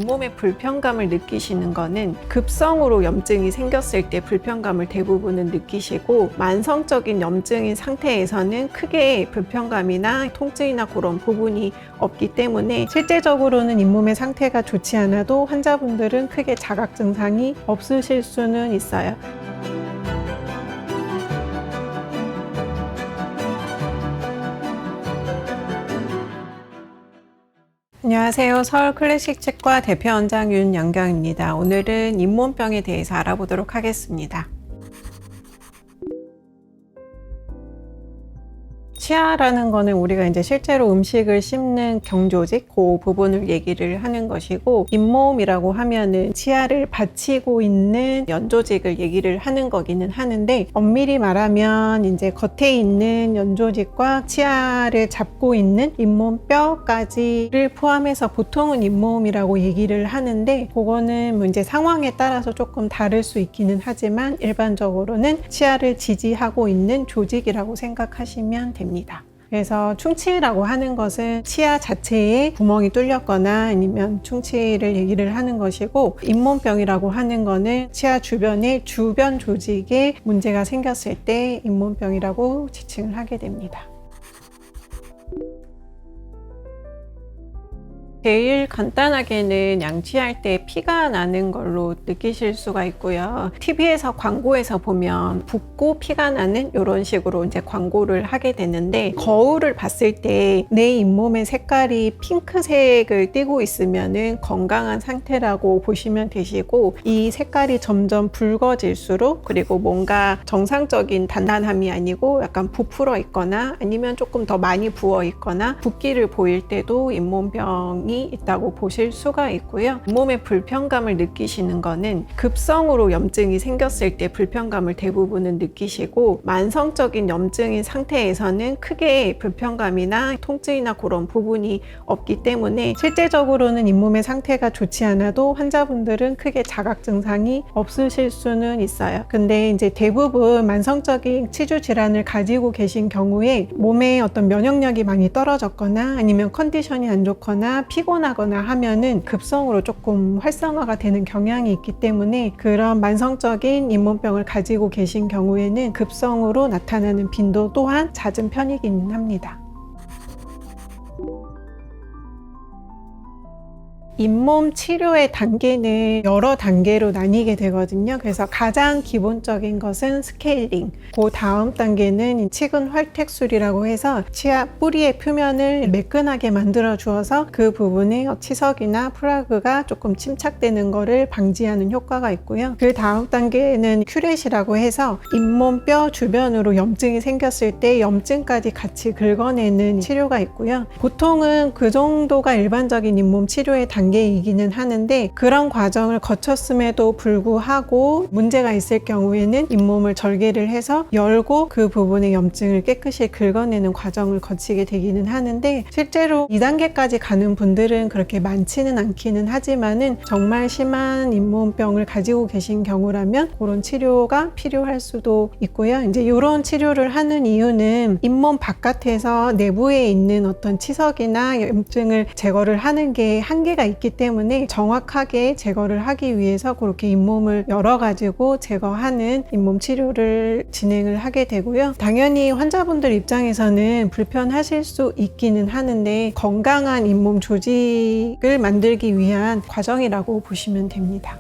몸에 불편감을 느끼시는 거는 급성으로 염증이 생겼을 때 불편감을 대부분은 느끼시고, 만성적인 염증인 상태에서는 크게 불편감이나 통증이나 그런 부분이 없기 때문에 실제적으로는 잇몸의 상태가 좋지 않아도 환자분들은 크게 자각 증상이 없으실 수는 있어요. 안녕하세요. 서울 클래식 치과 대표 원장 윤영경입니다. 오늘은 잇몸병에 대해서 알아보도록 하겠습니다. 치아라는 거는 우리가 이제 실제로 음식을 씹는 경조직, 그 부분을 얘기를 하는 것이고, 잇몸이라고 하면은 치아를 받치고 있는 연조직을 얘기를 하는 거기는 하는데, 엄밀히 말하면 이제 겉에 있는 연조직과 치아를 잡고 있는 잇몸뼈까지를 포함해서 보통은 잇몸이라고 얘기를 하는데, 그거는 이제 상황에 따라서 조금 다를 수 있기는 하지만 일반적으로는 치아를 지지하고 있는 조직이라고 생각하시면 됩니다. 그래서 충치라고 하는 것은 치아 자체에 구멍이 뚫렸거나 아니면 충치를 얘기를 하는 것이고, 잇몸병이라고 하는 거는 치아 주변에 주변 조직에 문제가 생겼을 때 잇몸병이라고 지칭을 하게 됩니다. 제일 간단하게는 양치할 때 피가 나는 걸로 느끼실 수가 있고요. TV에서 광고에서 보면 붓고 피가 나는 이런 식으로 이제 광고를 하게 되는데, 거울을 봤을 때 내 잇몸의 색깔이 핑크색을 띠고 있으면은 건강한 상태라고 보시면 되시고, 이 색깔이 점점 붉어질수록, 그리고 뭔가 정상적인 단단함이 아니고 약간 부풀어 있거나 아니면 조금 더 많이 부어 있거나 붓기를 보일 때도 잇몸병이 있다고 보실 수가 있고요. 몸에 불편감을 느끼시는 거는 급성으로 염증이 생겼을 때 불편감을 대부분은 느끼시고, 만성적인 염증인 상태에서는 크게 불편감이나 통증이나 그런 부분이 없기 때문에 실제적으로는 잇몸의 상태가 좋지 않아도 환자분들은 크게 자각 증상이 없으실 수는 있어요. 근데 이제 대부분 만성적인 치주 질환을 가지고 계신 경우에 몸에 어떤 면역력이 많이 떨어졌거나 아니면 컨디션이 안 좋거나 피곤하거나 하면은 급성으로 조금 활성화가 되는 경향이 있기 때문에, 그런 만성적인 잇몸병을 가지고 계신 경우에는 급성으로 나타나는 빈도 또한 잦은 편이기는 합니다. 잇몸 치료의 단계는 여러 단계로 나뉘게 되거든요. 그래서 가장 기본적인 것은 스케일링, 그 다음 단계는 치근 활택술이라고 해서 치아 뿌리의 표면을 매끈하게 만들어 주어서 그 부분에 치석이나 플라그가 조금 침착되는 것을 방지하는 효과가 있고요. 그 다음 단계는 큐렛이라고 해서 잇몸뼈 주변으로 염증이 생겼을 때 염증까지 같이 긁어내는 치료가 있고요. 보통은 그 정도가 일반적인 잇몸 치료의 단계이기는 하는데, 그런 과정을 거쳤음에도 불구하고 문제가 있을 경우에는 잇몸을 절개를 해서 열고 그 부분의 염증을 깨끗이 긁어내는 과정을 거치게 되기는 하는데, 실제로 2단계까지 가는 분들은 그렇게 많지는 않기는 하지만은 정말 심한 잇몸병을 가지고 계신 경우라면 그런 치료가 필요할 수도 있고요. 이제 이런 치료를 하는 이유는 잇몸 바깥에서 내부에 있는 어떤 치석이나 염증을 제거를 하는 게 한계가 있기 때문에 정확하게 제거를 하기 위해서 그렇게 잇몸을 열어가지고 제거하는 잇몸 치료를 진행을 하게 되고요. 당연히 환자분들 입장에서는 불편하실 수 있기는 하는데, 건강한 잇몸 조직을 만들기 위한 과정이라고 보시면 됩니다.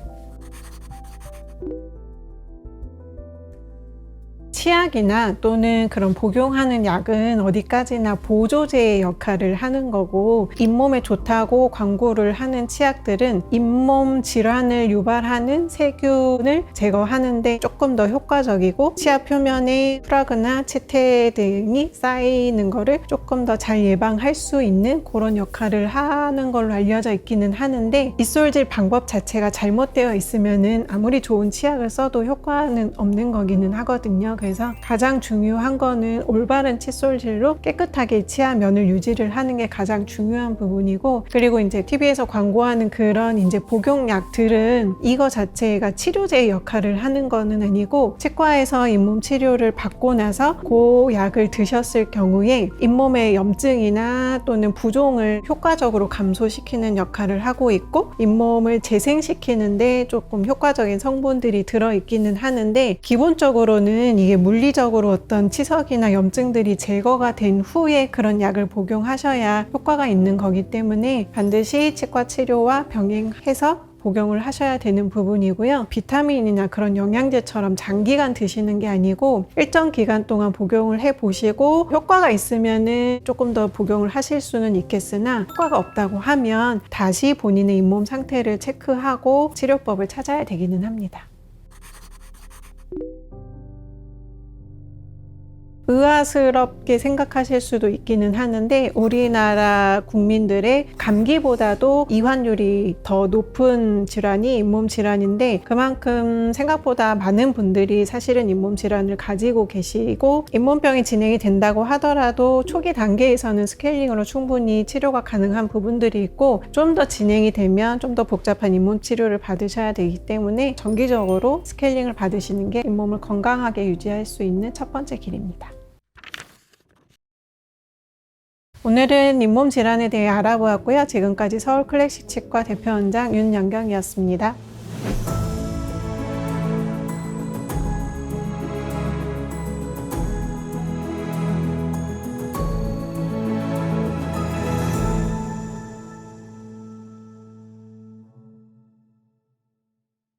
치약이나 또는 그런 복용하는 약은 어디까지나 보조제의 역할을 하는 거고, 잇몸에 좋다고 광고를 하는 치약들은 잇몸 질환을 유발하는 세균을 제거하는데 조금 더 효과적이고, 치아 표면에 플라그나 치태 등이 쌓이는 거를 조금 더 잘 예방할 수 있는 그런 역할을 하는 걸로 알려져 있기는 하는데, 입솔질 방법 자체가 잘못되어 있으면은 아무리 좋은 치약을 써도 효과는 없는 거기는 하거든요. 그래서 그래서 가장 중요한 거는 올바른 칫솔질로 깨끗하게 치아 면을 유지를 하는 게 가장 중요한 부분이고, 그리고 이제 TV에서 광고하는 그런 이제 복용약들은 이거 자체가 치료제의 역할을 하는 거는 아니고, 치과에서 잇몸 치료를 받고 나서 그 약을 드셨을 경우에 잇몸의 염증이나 또는 부종을 효과적으로 감소시키는 역할을 하고 있고, 잇몸을 재생시키는데 조금 효과적인 성분들이 들어있기는 하는데, 기본적으로는 이게 물리적으로 어떤 치석이나 염증들이 제거가 된 후에 그런 약을 복용하셔야 효과가 있는 거기 때문에 반드시 치과 치료와 병행해서 복용을 하셔야 되는 부분이고요. 비타민이나 그런 영양제처럼 장기간 드시는 게 아니고 일정 기간 동안 복용을 해보시고 효과가 있으면은 조금 더 복용을 하실 수는 있겠으나, 효과가 없다고 하면 다시 본인의 잇몸 상태를 체크하고 치료법을 찾아야 되기는 합니다. 의아스럽게 생각하실 수도 있기는 하는데, 우리나라 국민들의 감기보다도 이환율이 더 높은 질환이 잇몸 질환인데, 그만큼 생각보다 많은 분들이 사실은 잇몸 질환을 가지고 계시고, 잇몸병이 진행이 된다고 하더라도 초기 단계에서는 스케일링으로 충분히 치료가 가능한 부분들이 있고, 좀 더 진행이 되면 좀 더 복잡한 잇몸 치료를 받으셔야 되기 때문에 정기적으로 스케일링을 받으시는 게 잇몸을 건강하게 유지할 수 있는 첫 번째 길입니다. 오늘은 잇몸 질환에 대해 알아보았고요. 지금까지 서울 클래식 치과 대표원장 윤영경이었습니다.